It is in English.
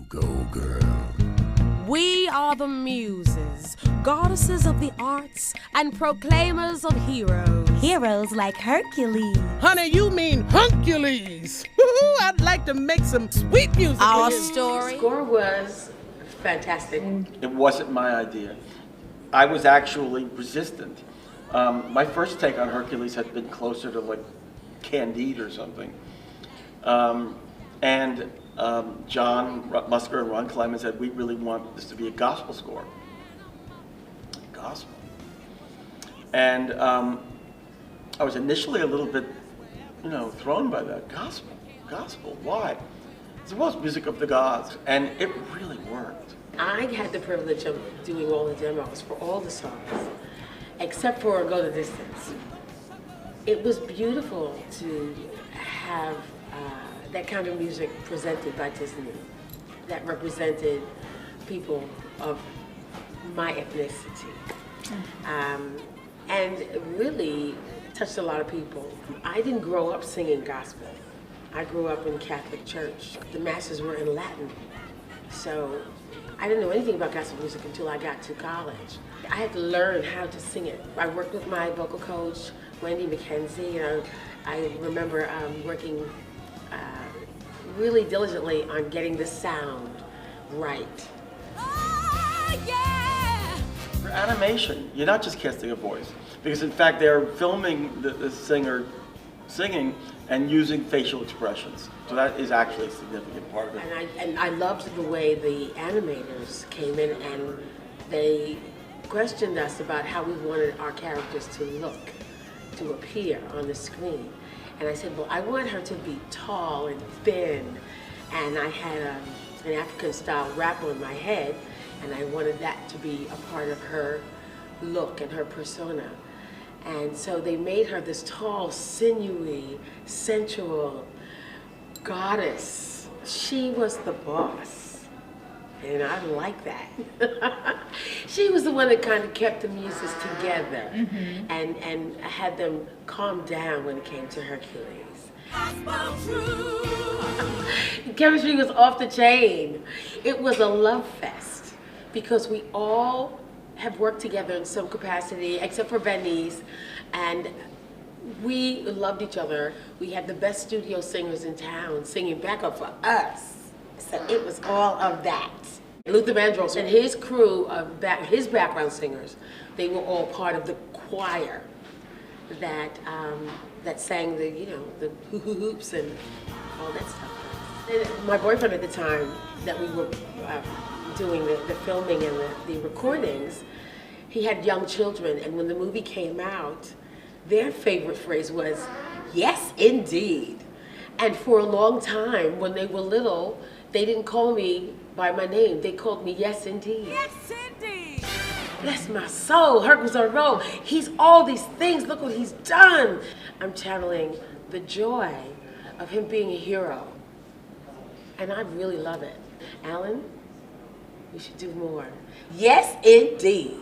go, girl. We are the muses, goddesses of the arts, and proclaimers of heroes. Heroes like Hercules. Honey, you mean Huncules. I'd like to make some sweet music. Our story. The score was fantastic. It wasn't my idea. I was actually resistant. My first take on Hercules had been closer to like Candide or something. John Musker and Ron Clemens said, we really want this to be a gospel score. Gospel. And I was initially a little bit, thrown by that. Gospel, why? It's the most music of the gods, and it really worked. I had the privilege of doing all the demos for all the songs, except for Go the Distance. It was beautiful to have that kind of music presented by Disney that represented people of my ethnicity. And it really touched a lot of people. I didn't grow up singing gospel. I grew up in Catholic church. The masses were in Latin. So I didn't know anything about gospel music until I got to college. I had to learn how to sing it. I worked with my vocal coach, Wendy McKenzie. I remember working really diligently on getting the sound right. Oh, yeah. For animation, you're not just casting a voice, because in fact they're filming the singer singing and using facial expressions. So that is actually a significant part of it. And I loved the way the animators came in and they questioned us about how we wanted our characters to look, to appear on the screen. And I said, well, I want her to be tall and thin. And I had an African-style wrap on my head, and I wanted that to be a part of her look and her persona. And so they made her this tall, sinewy, sensual goddess. She was the boss, and I like that. She was the one that kind of kept the muses together and had them calm down when it came to Hercules. Chemistry was off the chain. It was a love fest because we all have worked together in some capacity, except for Benny's, and we loved each other. We had the best studio singers in town singing backup for us. So it was all of that. Luther Vandross and his crew of his background singers, they were all part of the choir that sang the the hoops and all that stuff. And my boyfriend at the time that we were doing the filming and the recordings, he had young children, and when the movie came out, their favorite phrase was, "Yes, indeed." And for a long time, when they were little, they didn't call me by my name. They called me Yes, Indeed. Yes, indeed. Bless my soul, Hercules on road. He's all these things. Look what he's done. I'm channeling the joy of him being a hero. And I really love it. Alan, we should do more. Yes, indeed.